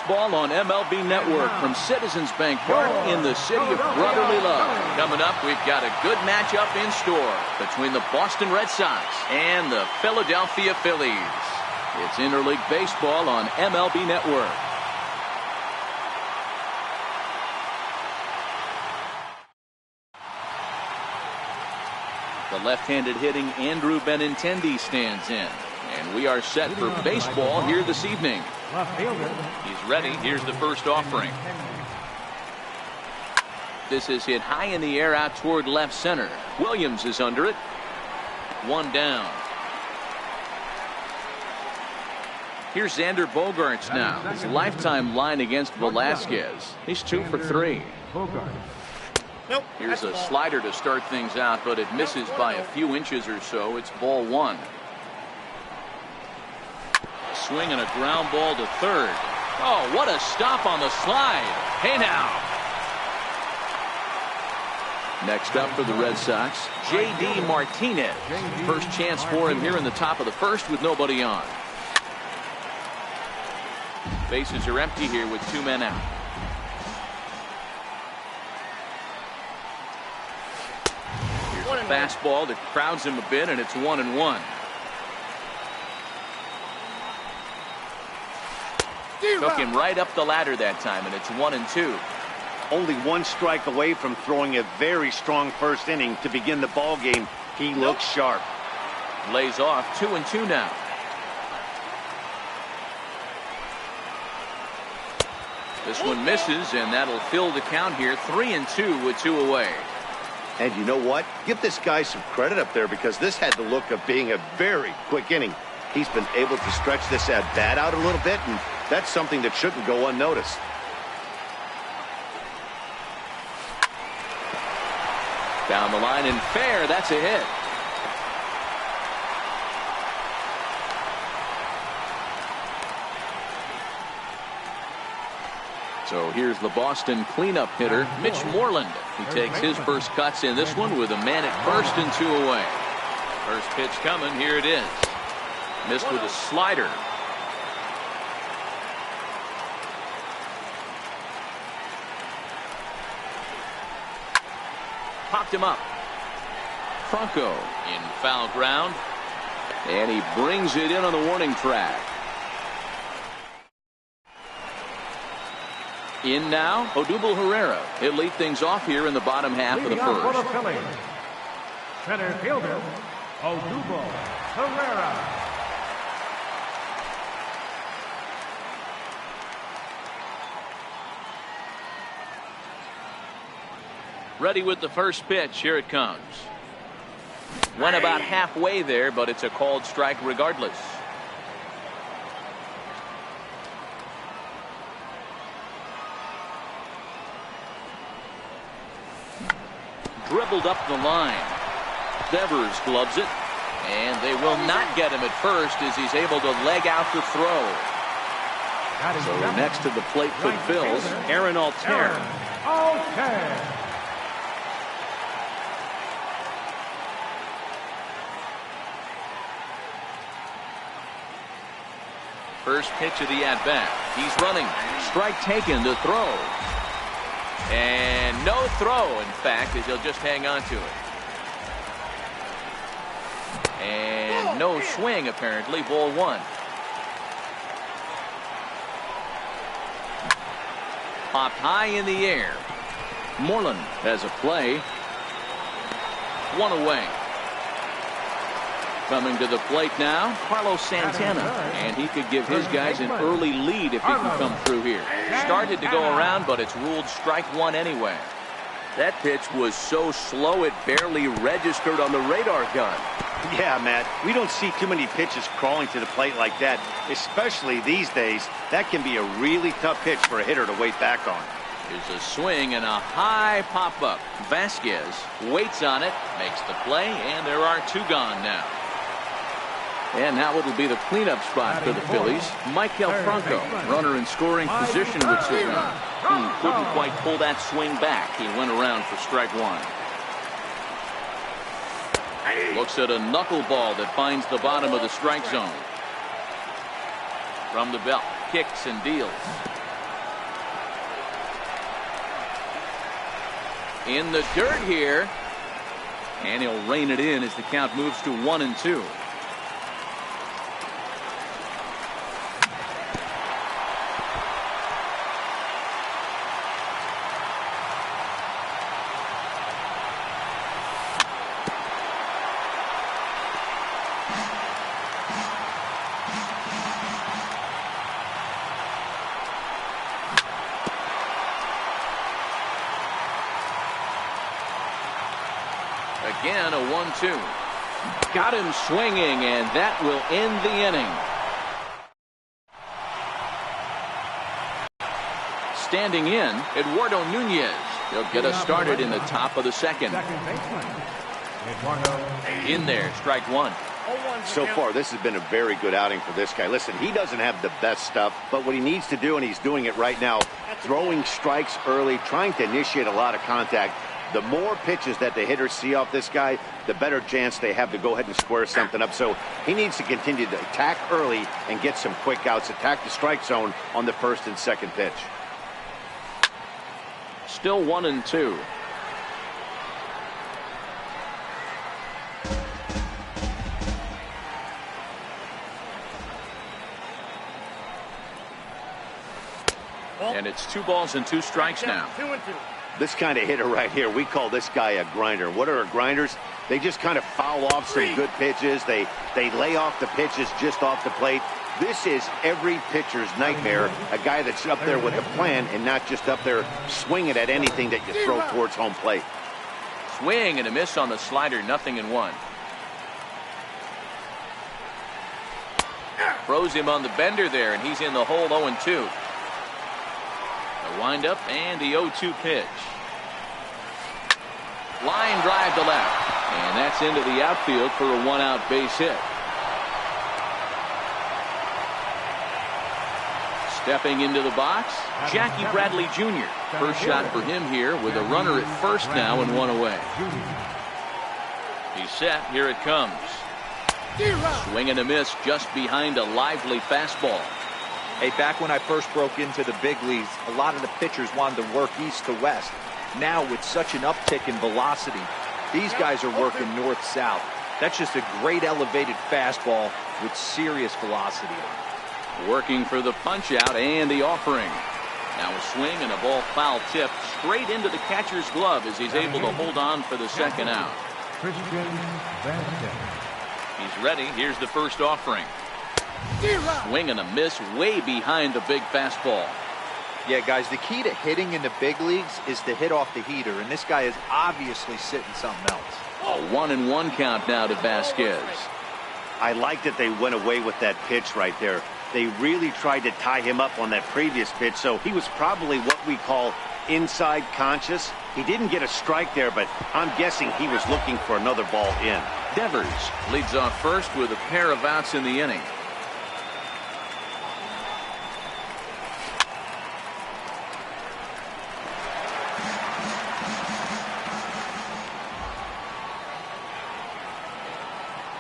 baseball on MLB Network from Citizens Bank Park in the city of brotherly love. Coming up, we've got a good matchup in store between the Boston Red Sox and the Philadelphia Phillies. It's interleague baseball on MLB Network. The left-handed hitting Andrew Benintendi stands in. And we are set for baseball here this evening. He's ready. Here's the first offering. This is hit high in the air out toward left center. Williams is under it. One down. Here's Xander Bogaerts now. His lifetime line against Velasquez. He's 2 for 3. Nope. Here's a slider to start things out, but it misses by a few inches or so. It's ball 1. Swing and a ground ball to third. Oh, what a stop on the slide. Hey now. Next up for the Red Sox, J.D. Martinez. First chance for him here in the top of the first with nobody on. Bases are empty here with 2 men out. Here's a fastball that crowds him a bit, and it's 1-1. Took him right up the ladder that time, and it's 1-2. Only 1 strike away from throwing a very strong first inning to begin the ball game. He looks sharp. Lays off 2-2 now. This one misses, and that'll fill the count here. 3-2 with 2 away. And you know what? Give this guy some credit up there, because this had the look of being a very quick inning. He's been able to stretch this at bat out a little bit, and that's something that shouldn't go unnoticed. Down the line and fair. That's a hit. So here's the Boston cleanup hitter, Mitch Moreland. He takes his first cuts in this one with a man at first and 2 away. First pitch coming. Here it is. Missed with a slider. Popped him up. Franco in foul ground. And he brings it in on the warning track. In now, Odubel Herrera. He'll lead things off here in the bottom half of the first. Center fielder, Odubel Herrera. Ready with the first pitch. Here it comes. Went about halfway there, but it's a called strike regardless. Dribbled up the line. Devers gloves it, and they will not get him at first as he's able to leg out the throw. So next to the plate for the Phils, Aaron Altair. First pitch of the at-bat. He's running. Strike taken to throw. And no throw, in fact, as he'll just hang on to it. And no swing, apparently. Ball 1. Popped high in the air. Moreland has a play. 1 away. Coming to the plate now, Carlos Santana. And he could give his guys an early lead if he can come through here. Started to go around, but it's ruled strike 1 anyway. That pitch was so slow it barely registered on the radar gun. Yeah, Matt, we don't see too many pitches crawling to the plate like that, especially these days. That can be a really tough pitch for a hitter to wait back on. Here's a swing and a high pop-up. Vasquez waits on it, makes the play, and there are 2 gone now. And now it'll be the cleanup spot for the Phillies. Maikel Franco, runner in scoring position with 2 runs. He couldn't quite pull that swing back. He went around for strike 1. Looks at a knuckleball that finds the bottom of the strike zone. From the belt, kicks and deals. In the dirt here. And he'll rein it in as the count moves to 1-2. Again, a 1-2. Got him swinging, and that will end the inning. Standing in, Eduardo Nunez. He'll get us started in the top of the second. In there, strike one. So far, this has been a very good outing for this guy. Listen, he doesn't have the best stuff, but what he needs to do, and he's doing it right now, throwing strikes early, trying to initiate a lot of contact. The more pitches that the hitters see off this guy, the better chance they have to go ahead and square something up. So he needs to continue to attack early and get some quick outs, attack the strike zone on the first and second pitch. Still 1-2. And it's 2 balls and 2 strikes now. 2-2. This kind of hitter right here, we call this guy a grinder. What are grinders? They just kind of foul off some good pitches. They lay off the pitches just off the plate. This is every pitcher's nightmare, a guy that's up there with a plan and not just up there swinging at anything that you throw towards home plate. Swing and a miss on the slider, 0-1. Throws him on the bender there, and he's in the hole 0-2. The windup and the 0-2 pitch. Line drive to left. And that's into the outfield for a 1-out base hit. Stepping into the box, Jackie Bradley Jr. First shot for him here with a runner at first now and 1 away. He's set. Here it comes. Swing and a miss just behind a lively fastball. Hey, back when I first broke into the big leagues, a lot of the pitchers wanted to work east to west. Now, with such an uptick in velocity, these guys are working north-south. That's just a great elevated fastball with serious velocity on it. Working for the punch-out and the offering. Now a swing and a ball foul tip straight into the catcher's glove as he's able to hold on for the second out. He's ready. Here's the first offering. Swing and a miss way behind the big fastball. Yeah, guys, the key to hitting in the big leagues is to hit off the heater, and this guy is obviously sitting something else. A 1-1 count now to Vasquez. I like that they went away with that pitch right there. They really tried to tie him up on that previous pitch, so he was probably what we call inside conscious. He didn't get a strike there, but I'm guessing he was looking for another ball in. Devers leads off first with a pair of outs in the inning.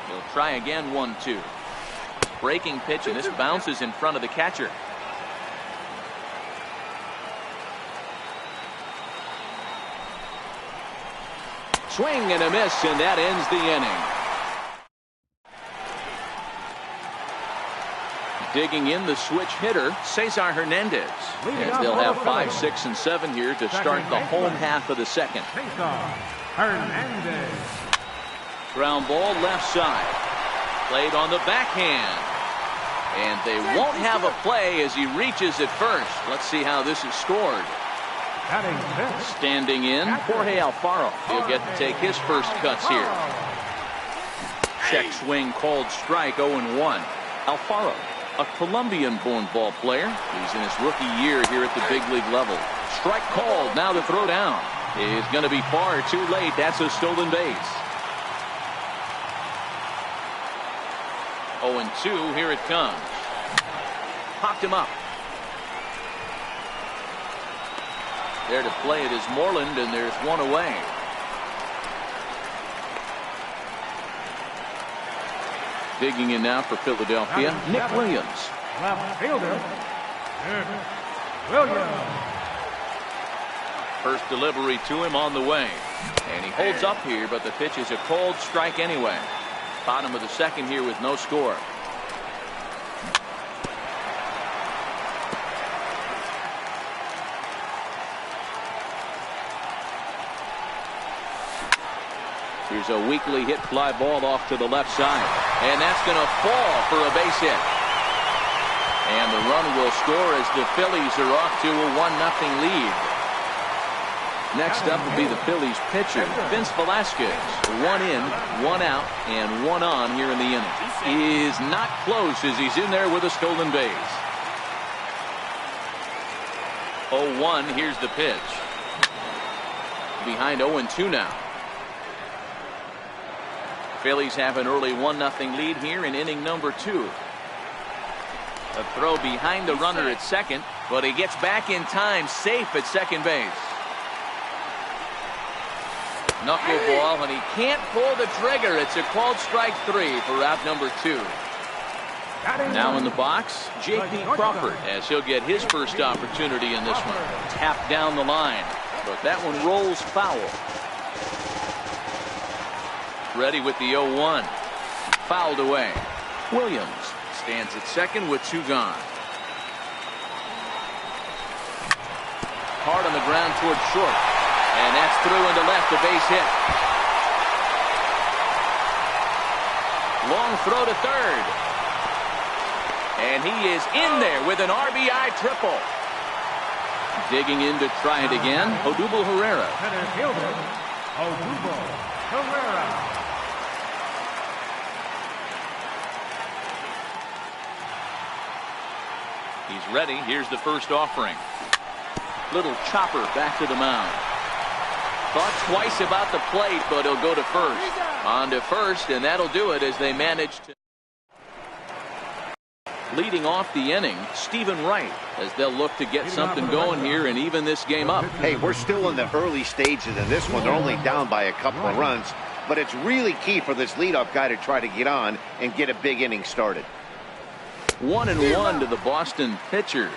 He'll try again, 1-2. Breaking pitch, and this bounces in front of the catcher. Swing and a miss, and that ends the inning. Digging in the switch hitter, Cesar Hernandez. And they'll have 5, 6, and 7 here to start the home half of the second. Hernandez. Ground ball left side. Played on the backhand. And they won't have a play as he reaches at first. Let's see how this is scored. Standing in, Jorge Alfaro. He'll get to take his first cuts here. Check swing called strike, 0-1. Alfaro, a Colombian-born ball player. He's in his rookie year here at the big league level. Strike called, now the throw down. It's going to be far too late. That's a stolen base. 0-2, here it comes. Popped him up. There to play it is Moreland, and there's 1 away. Digging in now for Philadelphia, Nick Williams. Left fielder, Nick Williams. First delivery to him on the way. And he holds up here, but the pitch is a cold strike anyway. Bottom of the second here with no score. Here's a weakly hit fly ball off to the left side. And that's going to fall for a base hit. And the run will score as the Phillies are off to a 1-0 lead. Next up will be the Phillies pitcher, Vince Velasquez. 1 in, 1 out, and 1 on here in the inning. He is not close as he's in there with a stolen base. 0-1, here's the pitch. Behind 0-2 now. Phillies have an early 1-0 lead here in inning number 2. A throw behind the runner at second, but he gets back in time, safe at second base. Knuckleball, and he can't pull the trigger. It's a called strike 3 for out number 2. Now in the box, J.P. Crawford, as he'll get his first opportunity in this one. Tapped down the line, but that one rolls foul. Ready with the 0-1. Fouled away. Williams stands at second with 2 gone. Hard on the ground toward short. And that's through into left, a base hit. Long throw to third. And he is in there with an RBI triple. Digging in to try it again, Odubel Herrera. Center fielder, Odubel Herrera. He's ready. Here's the first offering. Little chopper back to the mound. Thought twice about the plate, but he'll go to first. On to first, and that'll do it as they manage to. Leading off the inning, Stephen Wright, as they'll look to get something going here and even this game up. Hey, we're still in the early stages in this one. They're only down by a couple of runs, but it's really key for this leadoff guy to try to get on and get a big inning started. 1-1 to the Boston pitcher.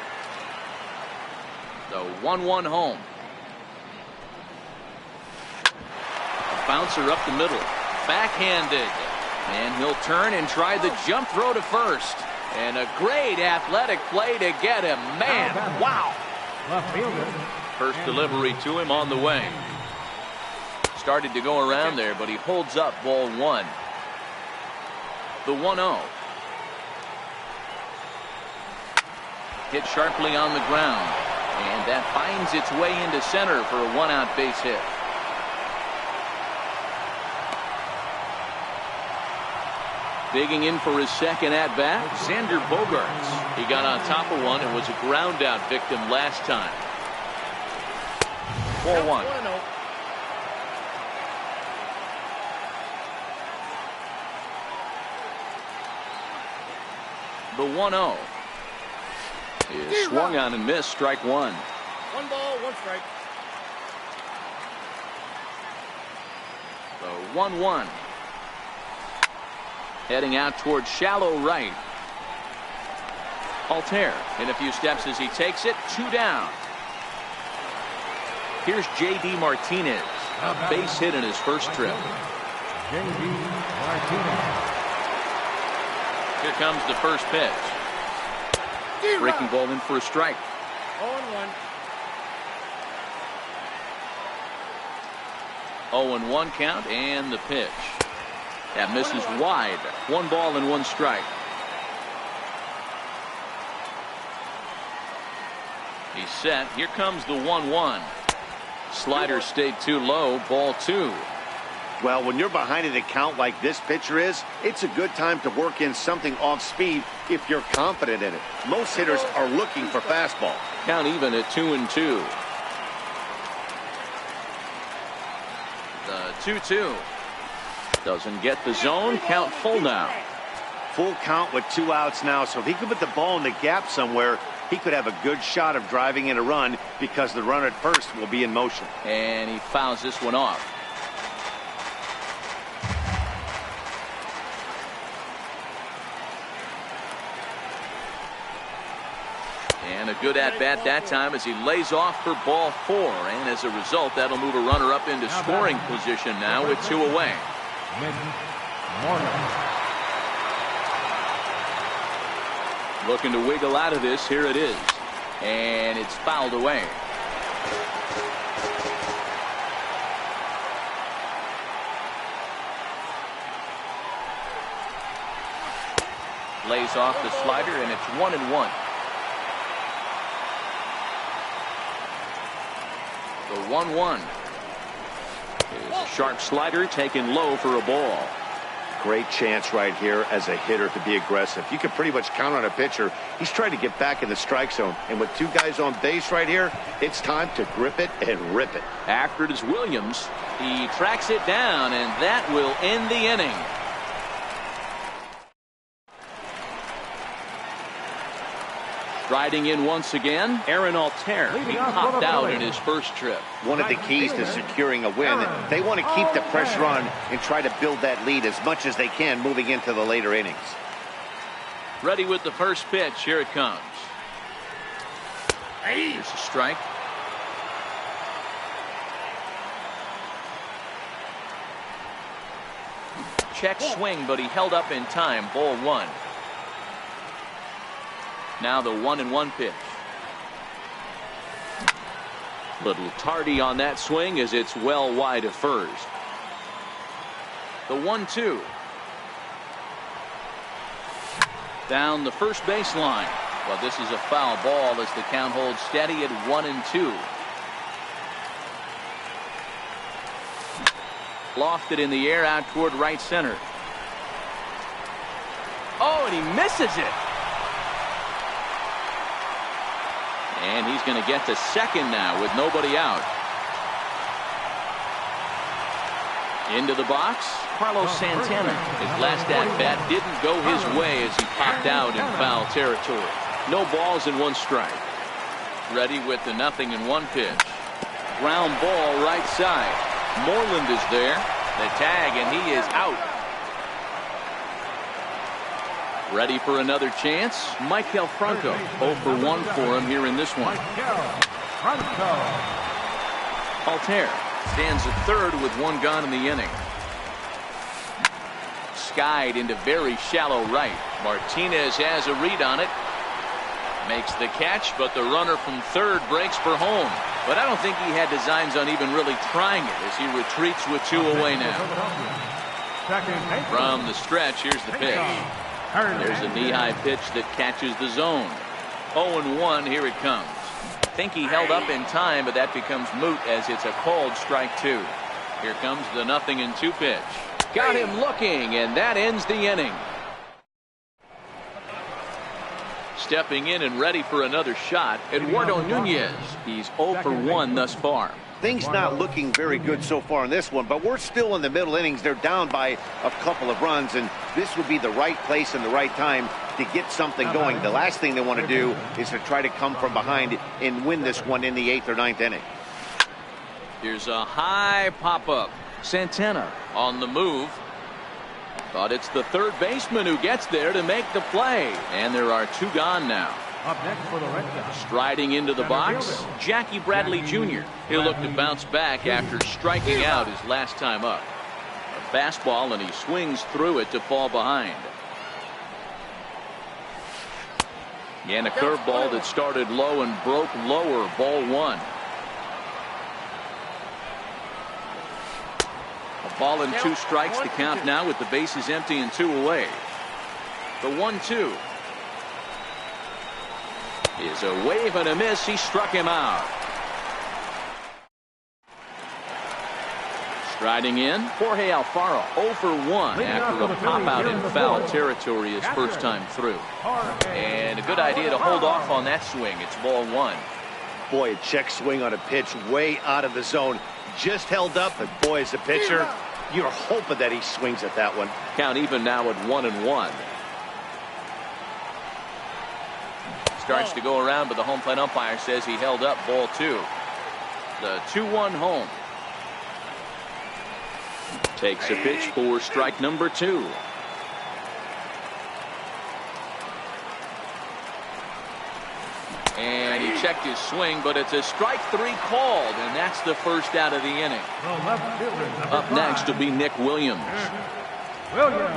The 1-1 home. A bouncer up the middle. Backhanded. And he'll turn and try the jump throw to first. And a great athletic play to get him. Man, wow. Left fielder. First delivery to him on the way. Started to go around there, but he holds up ball 1. The 1-0. Hit sharply on the ground. And that finds its way into center for a 1-out base hit. Digging in for his second at-bat, Xander Bogaerts. He got on top of one and was a ground-out victim last time. 4-1. The 1-0 is swung on and missed, strike 1. 1 ball, 1 strike. The 1-1. Heading out towards shallow right. Altair in a few steps as he takes it. 2 down. Here's J.D. Martinez. A base hit in his first trip. J.D. Martinez. Here comes the first pitch. Breaking ball in for a strike. 0-1. 0-1 count and the pitch. That misses wide. 1 ball and 1 strike. He's set. Here comes the 1-1. Slider stayed too low. Ball 2. Well, when you're behind an account like this pitcher is, it's a good time to work in something off speed if you're confident in it. Most hitters are looking for fastball. Count even at 2-2. The 2-2. Doesn't get the zone. Count full now. Full count with 2 outs now, so if he could put the ball in the gap somewhere, he could have a good shot of driving in a run because the runner at first will be in motion. And he fouls this one off. And a good at-bat that time as he lays off for ball 4. And as a result, that'll move a runner up into scoring position now with 2 away. Looking to wiggle out of this. Here it is. And it's fouled away. Lays off the slider, and it's 1-1. The 1-1 is a sharp slider taken low for a ball. Great chance right here as a hitter to be aggressive. You can pretty much count on a pitcher. He's trying to get back in the strike zone. And with 2 guys on base right here, it's time to grip it and rip it. After it is Williams. He tracks it down, and that will end the inning. Riding in once again, Aaron Altair. He popped out in his first trip. One of the keys to securing a win, they want to keep the pressure on and try to build that lead as much as they can moving into the later innings. Ready with the first pitch. Here it comes. Here's a strike. Check swing, but he held up in time. Ball 1. Now the 1-1 pitch. Little tardy on that swing as it's well wide of first. The 1-2. Down the first baseline. Well, this is a foul ball as the count holds steady at 1-2. Lofted in the air out toward right center. Oh, and he misses it. And he's going to get to second now with nobody out. Into the box, Carlos Santana. His last at-bat didn't go his way as he popped out in foul territory. No balls and 1 strike. Ready with the 0-1 pitch. Ground ball right side. Moreland is there. The tag, and he is out. Ready for another chance. Michael Franco. 0 for 1 for him here in this one. Altair stands at third with 1 gone in the inning. Skied into very shallow right. Martinez has a read on it. Makes the catch, but the runner from third breaks for home. But I don't think he had designs on even really trying it as he retreats with 2 away now. From the stretch, here's the pitch. There's a knee-high pitch that catches the zone. 0-1, here it comes. Think he held up in time, but that becomes moot as it's a called strike 2. Here comes the 0-2 pitch. Got him looking, and that ends the inning. Stepping in and ready for another shot, Eduardo Nunez. He's 0 for 1 thus far. Things not looking very good so far in this one, but we're still in the middle innings. They're down by a couple of runs, and this would be the right place and the right time to get something going. The last thing they want to do is to try to come from behind and win this one in the 8th or 9th inning. Here's a high pop-up. Santana on the move. But it's the third baseman who gets there to make the play. And there are 2 gone now. Up next for the Red Sox. Striding into the box, Jackie Bradley Jr. He'll look to bounce back after striking out his last time up. A fastball, and he swings through it to fall behind. And a curveball that started low and broke lower. Ball 1. A ball and 2 strikes to count now with the bases empty and 2 away. The 1-2. Is a wave and a miss. He struck him out. Striding in, Jorge Alfaro. 0 for 1 after a pop out in foul territory his first time through. And a good idea to hold off on that swing. It's ball 1. Boy, a check swing on a pitch way out of the zone. Just held up, and boy, as a pitcher, you're hoping that he swings at that one. Count even now at 1-1. Starts to go around, but the home plate umpire says he held up. Ball 2. The 2-1 home. Takes a pitch for strike number 2. And checked his swing, but it's a strike 3 called, and that's the first out of the inning. The left fielder, number Up next 5, will be Nick Williams. Williams.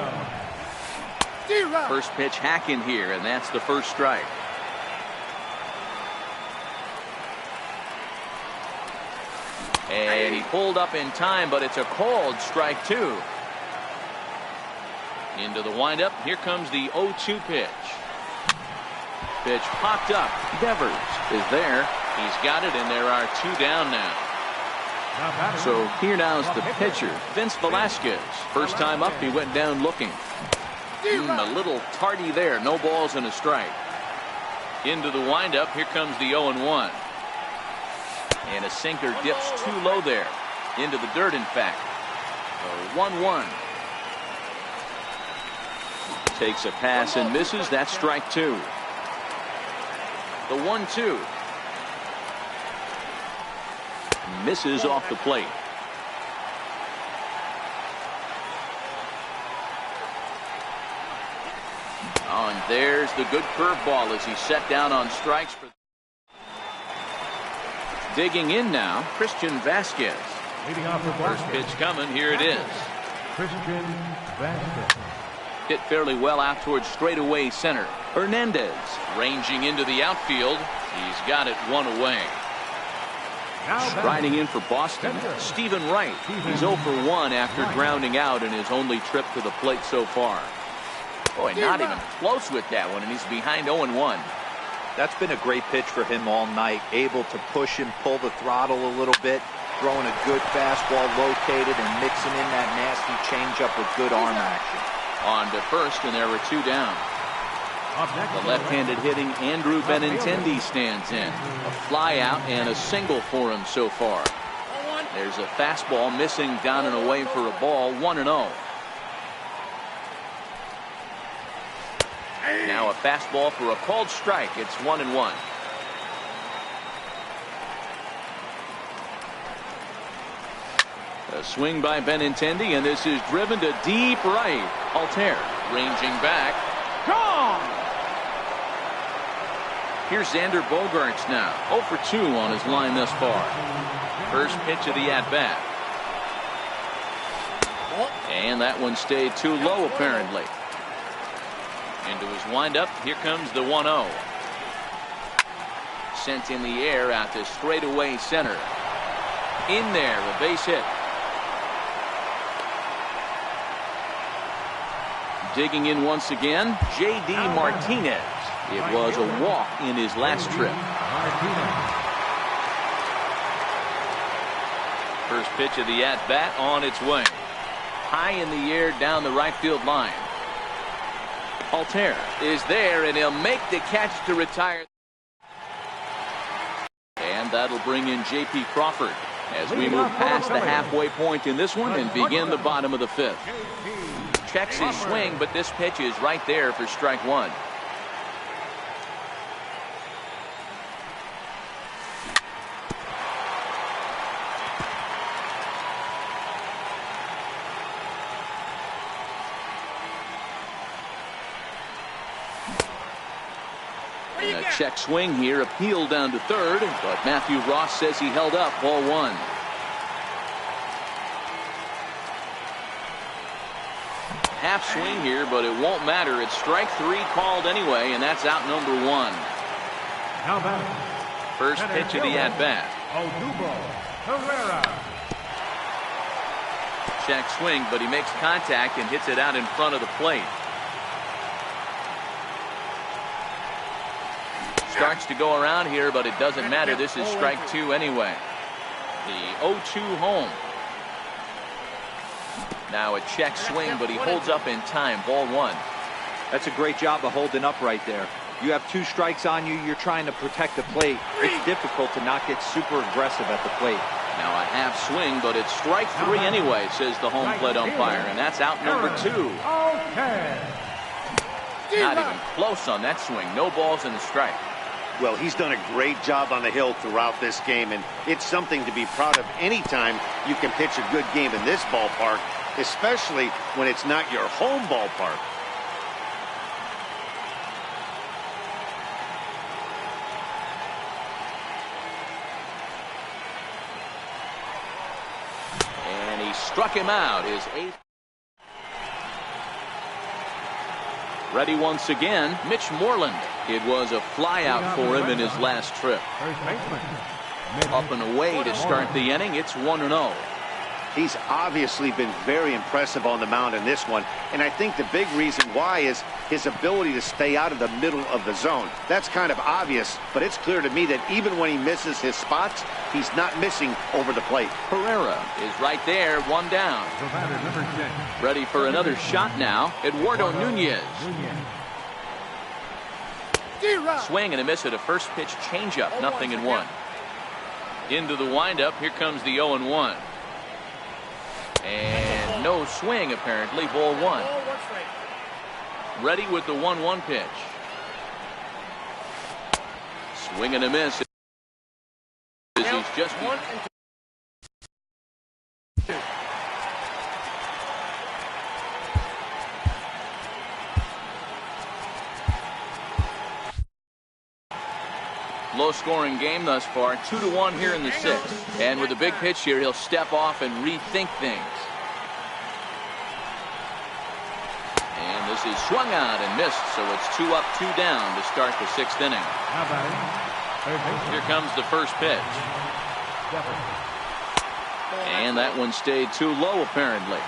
First pitch hacking here, and that's the first strike. And he pulled up in time, but it's a called strike 2. Into the windup. Here comes the 0-2 pitch. Pitch popped up. Devers is there. He's got it, and there are 2 down now. So here now is the pitcher, Vince Velasquez. First time up, he went down looking. A little tardy there. No balls and a strike. Into the windup. Here comes the 0-1. And a sinker dips too low there. Into the dirt, in fact. The 1-1. Takes a pass and misses. That's strike 2. The 1-2. Misses off the plate. Oh, and there's the good curveball as he set down on strikes. Digging in now, Christian Vasquez. Leading off the First pitch coming. Here it is. Christian Vasquez. Hit fairly well out towards straightaway center. Hernandez ranging into the outfield. He's got it 1 away. Riding in for Boston, Stephen Wright. He's 0 for 1 after grounding out in his only trip to the plate so far. Boy, not even close with that one, and he's behind 0-1. That's been a great pitch for him all night. Able to push and pull the throttle a little bit. Throwing a good fastball located and mixing in that nasty changeup with good arm action. On to first, and there were 2 down. The left-handed hitting Andrew Benintendi stands in. A fly out and a single for him so far. There's a fastball missing down and away for a ball. 1-0. Now a fastball for a called strike. It's 1-1. A swing by Benintendi, and this is driven to deep right. Altair ranging back. Gone! Here's Xander Bogaerts now. 0 for 2 on his line thus far. First pitch of the at-bat. And that one stayed too low, apparently. Into his windup. Here comes the 1-0. Sent in the air out to straightaway center. In there, a base hit. Digging in once again, J.D. Martinez. It was a walk in his last trip. First pitch of the at-bat on its way. High in the air down the right field line. Altair is there, and he'll make the catch to retire. And that'll bring in J.P. Crawford as we move past the halfway point in this one and begin the bottom of the 5th. Checks his swing, but this pitch is right there for strike 1. And a check swing here, appealed down to third, but Matthew Ross says he held up. Ball 1. Half swing here, but it won't matter. It's strike 3 called anyway, and that's out number 1. First pitch of the at-bat. Check swing, but he makes contact and hits it out in front of the plate. Starts to go around here, but it doesn't matter. This is strike 2 anyway. The 0-2 home. Now a check swing, but he holds up in time. Ball 1. That's a great job of holding up right there. You have 2 strikes on you. You're trying to protect the plate. It's difficult to not get super aggressive at the plate. Now a half swing, but it's strike 3 anyway, says the home plate umpire, and that's out number 2. Not even close on that swing. No balls and a strike. Well, he's done a great job on the hill throughout this game, and it's something to be proud of anytime you can pitch a good game in this ballpark, especially when it's not your home ballpark. Struck him out. His 8th. Ready once again, Mitch Moreland. It was a flyout for him in his last trip. First baseman. Up and away to start the inning. It's 1-0. He's obviously been very impressive on the mound in this one, and I think the big reason why is his ability to stay out of the middle of the zone. That's kind of obvious, but it's clear to me that even when he misses his spots, he's not missing over the plate. Herrera is right there, 1 down. The batter, number 10. Ready for another shot now. Eduardo Nunez. Swing and a miss at a first pitch changeup. 0-1. Into the windup. Here comes the 0-1. And no swing, apparently. Ball 1. Ready with the 1-1 pitch. Swing and a miss. He's just 1 and 2. low-scoring game thus far. 2-1 here in the 6th. And with a big pitch here, he'll step off and rethink things. And this is swung out and missed, so it's 2 up, 2 down to start the 6th inning. Here comes the first pitch. And that one stayed too low, apparently.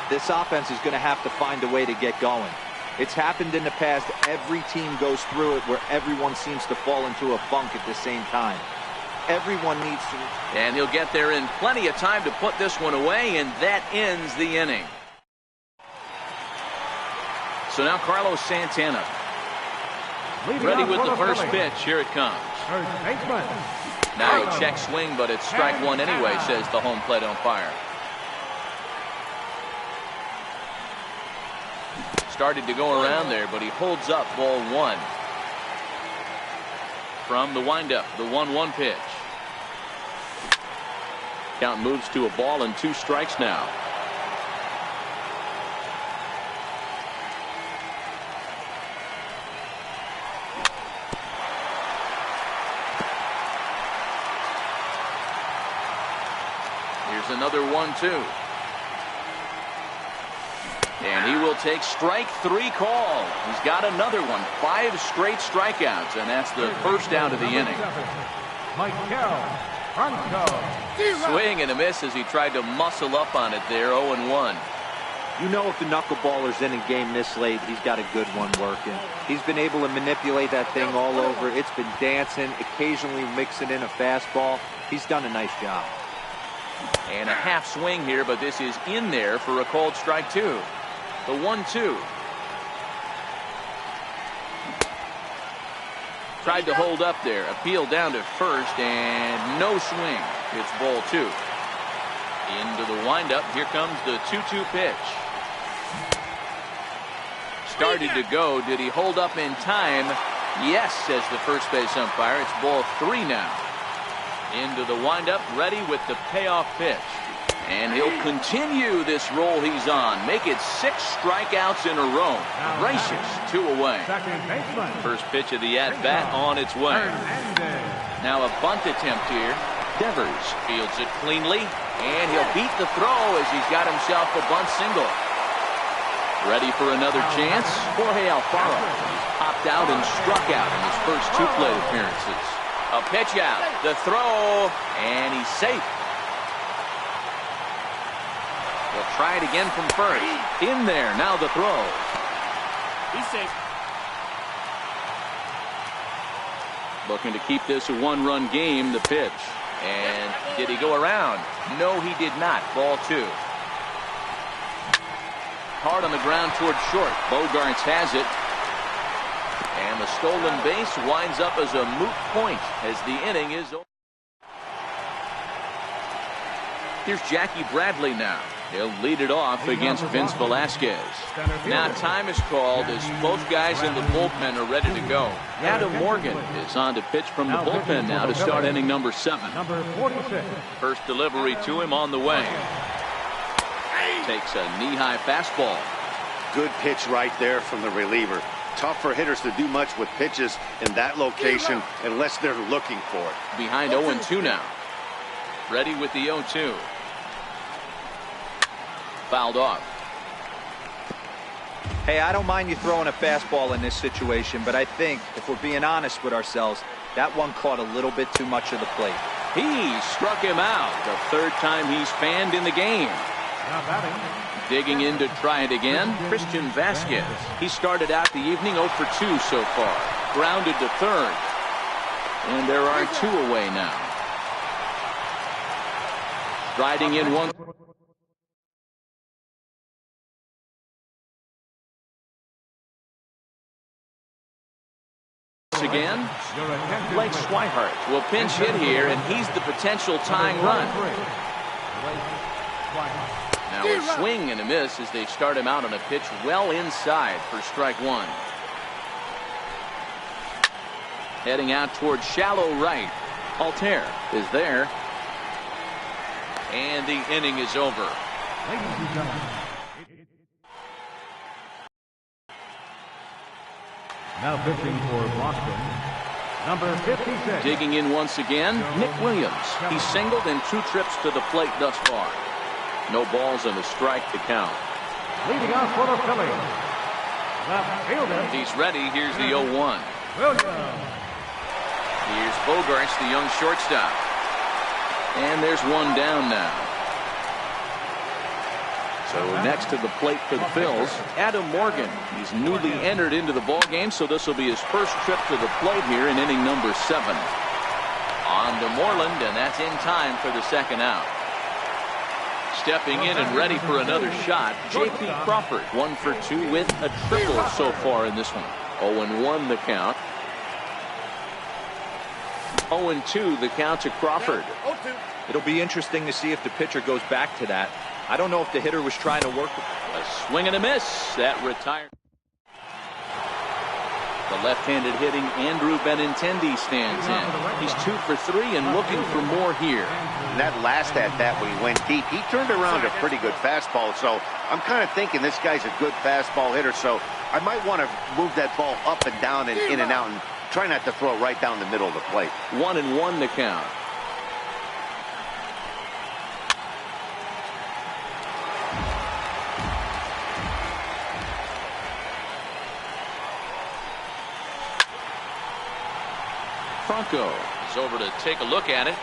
This offense is going to have to find a way to get going. It's happened in the past. Every team goes through it where everyone seems to fall into a funk at the same time. Everyone needs to. And he'll get there in plenty of time to put this one away, and that ends the inning. So now Carlos Santana. Ready with the first pitch. Here it comes. Now a check swing, but it's strike one anyway, says the home plate umpire. Started to go around there, but he holds up ball 1. From the windup, the 1-1 pitch. Count moves to a ball and 2 strikes now. Here's another 1-2. And he will take strike 3 call. He's got another one. 5 straight strikeouts, and that's the first out of the inning. Swing and a miss as he tried to muscle up on it there. 0-1. You know, if the knuckleballer's in a game this late, he's got a good one working. He's been able to manipulate that thing all over. It's been dancing, occasionally mixing in a fastball. He's done a nice job. And a half swing here, but this is in there for a called strike 2. The 1-2. Tried to hold up there. Appeal down to first, and no swing. It's ball 2. Into the windup. Here comes the 2-2 pitch. Started to go. Did he hold up in time? Yes, says the first base umpire. It's ball 3 now. Into the windup. Ready with the payoff pitch. And he'll continue this roll he's on. Make it 6 strikeouts in a row. Gracious, 2 away. First pitch of the at-bat on its way. Now a bunt attempt here. Devers fields it cleanly. And he'll beat the throw as he's got himself a bunt single. Ready for another chance? Jorge Alfaro. He's popped out and struck out in his first 2 plate appearances. A pitch out. The throw. And he's safe. He'll try it again from first. In there. Now the throw. He's safe. Looking to keep this a 1-run game. The pitch. And did he go around? No, he did not. Ball 2. Hard on the ground toward short. Bogarts has it. And the stolen base winds up as a moot point as the inning is over. Here's Jackie Bradley now. He'll lead it off against Vince Velasquez. Now time is called as both guys in the bullpen are ready to go. Adam Morgan is on to pitch from the bullpen now to start inning number 7. First delivery to him on the way. Takes a knee-high fastball. Good pitch right there from the reliever. Tough for hitters to do much with pitches in that location unless they're looking for it. Behind 0-2 now. Ready with the 0-2. fouled off. Hey, I don't mind you throwing a fastball in this situation, but I think if we're being honest with ourselves, that one caught a little bit too much of the plate. He struck him out. The third time he's fanned in the game. Now batting. Digging in to try it again, Christian Vasquez. He started out the evening 0 for 2 so far. Grounded to third. And there are 2 away now. Riding in one. Again, Blake Swihart will pinch hit here, and he's the potential tying run. Now a swing and a miss as they start him out on a pitch well inside for strike 1. Heading out towards shallow right. Altair is there. And the inning is over. Now pitching for Boston, number 56. Digging in once again, Nick Williams. He's singled in 2 trips to the plate thus far. No balls and a strike to count. Leading off for the Phillies, left fielder. He's ready. Here's the 0-1. Williams. Here's Bogarts, the young shortstop. And there's one down now. So next to the plate for the Phils, Adam Morgan. He's newly entered into the ball game, so this will be his first trip to the plate here in inning number 7. On to Moreland, and that's in time for the second out. Stepping in and ready for another shot, J.P. Crawford. 1 for 2 with a triple so far in this one. 0-1 the count. 0-2 the count to Crawford. It'll be interesting to see if the pitcher goes back to that. I don't know if the hitter was trying to work. A swing and a miss. That retired. The left-handed hitting Andrew Benintendi stands in. He's 2 for 3 and looking for more here. And that last at-bat when he went deep, he turned around a pretty good fastball. So I'm kind of thinking this guy's a good fastball hitter. So I might want to move that ball up and down and in and out and try not to throw it right down the middle of the plate. 1-1 the count. Franco is over to take a look at it.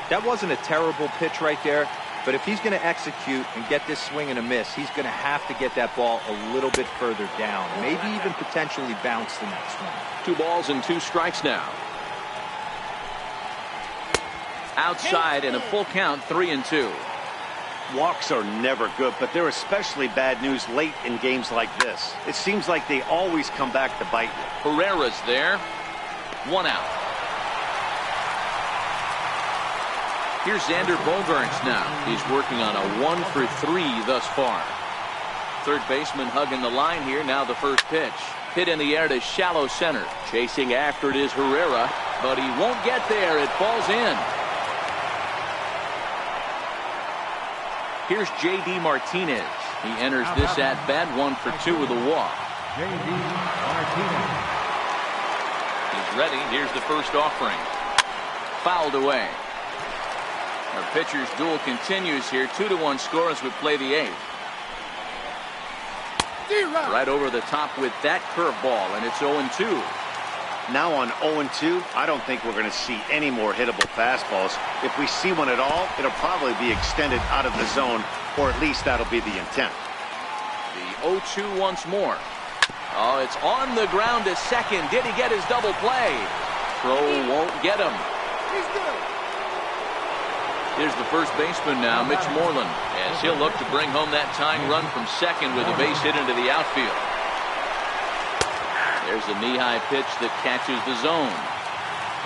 That wasn't a terrible pitch right there, but if he's going to execute and get this swing and a miss, he's going to have to get that ball a little bit further down, maybe even potentially bounce the next one. 2 balls and 2 strikes now. Outside in a full count, 3-2. Walks are never good, but they're especially bad news late in games like this. It seems like they always come back to bite you. Herrera's there. 1 out. Here's Xander Bogaerts now. He's working on a 1 for 3 thus far. Third baseman hugging the line here. Now the first pitch. Hit in the air to shallow center. Chasing after it is Herrera, but he won't get there. It falls in. Here's J.D. Martinez. He enters this at-bat 1 for 2 with a walk. J.D. Martinez. He's ready. Here's the first offering. Fouled away. Our pitcher's duel continues here. 2-1 score as we play the 8th. Right over the top with that curveball, and it's 0-2. Now on 0-2, I don't think we're going to see any more hittable fastballs. If we see one at all, it'll probably be extended out of the zone, or at least that'll be the intent. The 0-2 once more. Oh, it's on the ground to second. Did he get his double play? Throw won't get him. He's good. Here's the first baseman now, Mitch Moreland, as he'll look to bring home that tying run from second with a base hit into the outfield. There's a knee-high pitch that catches the zone.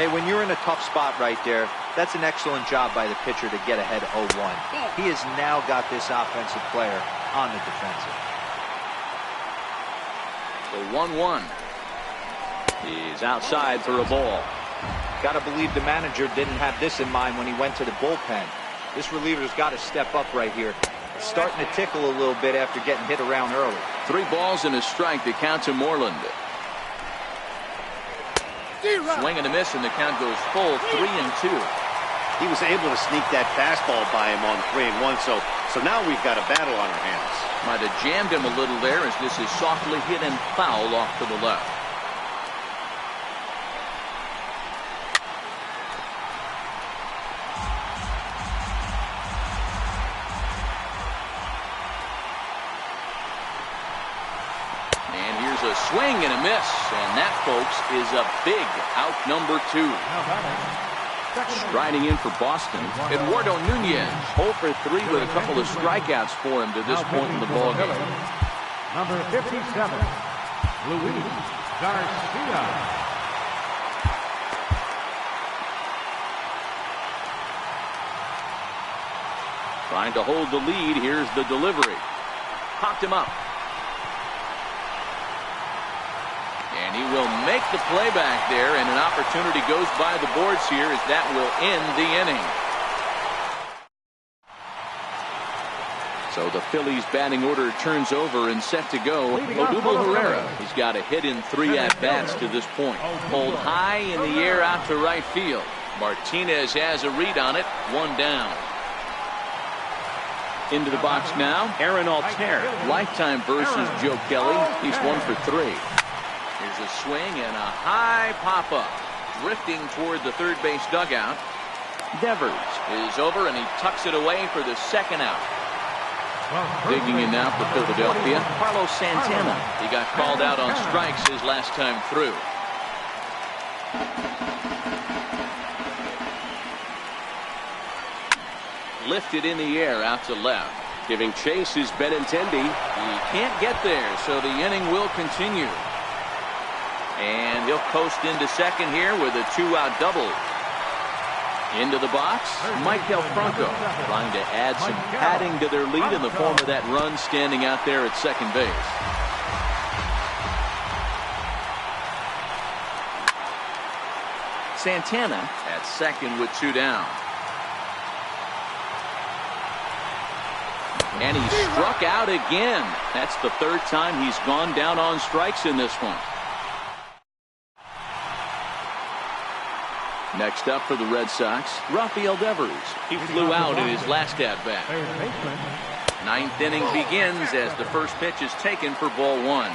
Hey, when you're in a tough spot right there, that's an excellent job by the pitcher to get ahead 0-1. He has now got this offensive player on the defensive. The 1-1. He's outside for a ball. Got to believe the manager didn't have this in mind when he went to the bullpen. This reliever's got to step up right here. It's starting to tickle a little bit after getting hit around early. 3 balls and a strike to count to Moreland. Swing and a miss, and the count goes full 3-2. He was able to sneak that fastball by him on 3-1, so So now we've got a battle on our hands. Might have jammed him a little there as this is softly hit and foul off to the left. And here's a swing and a miss. And that, folks, is a big out number 2. Striding in for Boston, Eduardo Nunez, 0 for 3 with a couple of strikeouts for him to this point in the ballgame. Number 57, Luis Garcia. Trying to hold the lead. Here's the delivery. Popped him up. And he will make the play back there, and an opportunity goes by the boards here as that will end the inning. So the Phillies batting order turns over and set to go. Odubel Herrera, he's got a hit in 3 at-bats to this point. Pulled high in the air out to right field. Martinez has a read on it, 1 down. Into the box now, Aaron Altair. Lifetime versus Joe Kelly. He's 1 for 3. Here's a swing and a high pop-up. Drifting toward the third base dugout. Devers is over and he tucks it away for the second out. Digging in now for Philadelphia, Carlos Santana. He got called out on strikes his last time through. Lifted in the air out to left. Giving chase is Benintendi. He can't get there, so the inning will continue. And he'll coast into second here with a 2-out double. Into the box, Maikel Franco trying to add some padding to their lead in the form of that run standing out there at second base. Santana at second with 2 down. And he struck out again. That's the 3rd time he's gone down on strikes in this one. Next up for the Red Sox, Rafael Devers. He flew out in his last at-bat. 9th inning begins as the first pitch is taken for ball 1.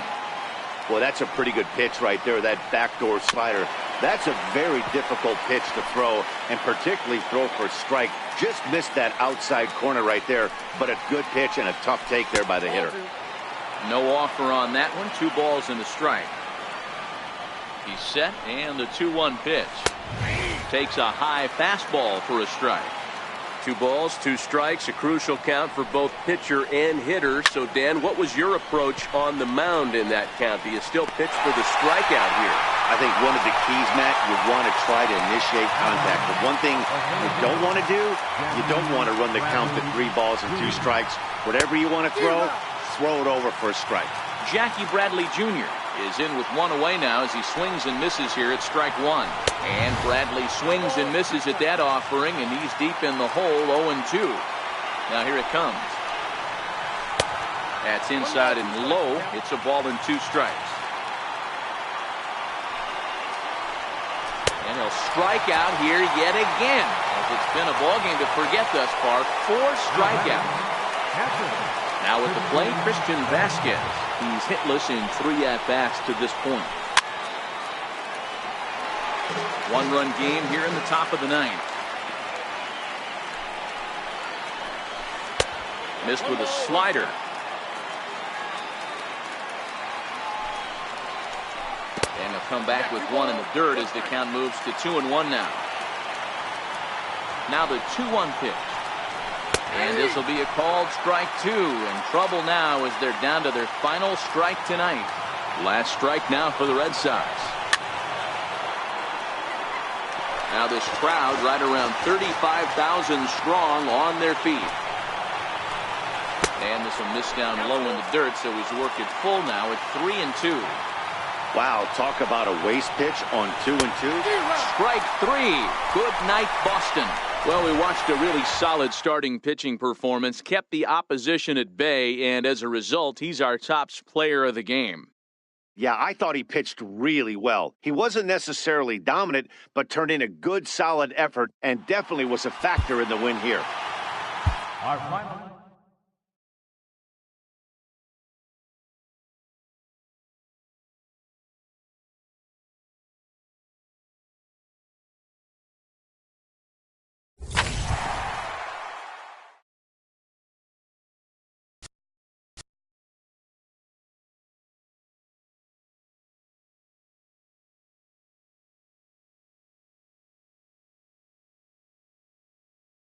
Well, that's a pretty good pitch right there, that backdoor slider. That's a very difficult pitch to throw, and particularly throw for a strike. Just missed that outside corner right there, but a good pitch and a tough take there by the hitter. No offer on that one. 2 balls and a strike. He's set, and the 2-1 pitch. Takes a high fastball for a strike. 2 balls, 2 strikes, a crucial count for both pitcher and hitter. So, Dan, what was your approach on the mound in that count? Do you still pitch for the strikeout here? I think one of the keys, Matt, you want to try to initiate contact. But one thing you don't want to do, you don't want to run the count to 3 balls and 2 strikes. Whatever you want to throw it over for a strike. Jackie Bradley Jr. is in with 1 away now as he swings and misses here at strike 1. And Bradley swings and misses at that offering, and he's deep in the hole, 0-2. Now here it comes. That's inside and low. It's a ball and 2 strikes. And he'll strike out here yet again, as it's been a ball game to forget thus far. 4 strikeouts. Now with the play, Christian Vasquez. He's hitless in 3 at-bats to this point. 1-run game here in the top of the 9th. Missed with a slider. And he'll come back with 1 in the dirt as the count moves to 2-1 now. Now the 2-1 pitch. And this will be a called strike 2. In trouble now as they're down to their final strike tonight. Last strike now for the Red Sox. Now this crowd right around 35,000 strong on their feet. And this will miss down low in the dirt, so he's working full now at 3-2. Wow, talk about a waste pitch on 2-2. Strike 3. Good night, Boston. Well, we watched a really solid starting pitching performance, kept the opposition at bay, and as a result, he's our top player of the game. Yeah, I thought he pitched really well. He wasn't necessarily dominant, but turned in a good, solid effort and definitely was a factor in the win here. Our final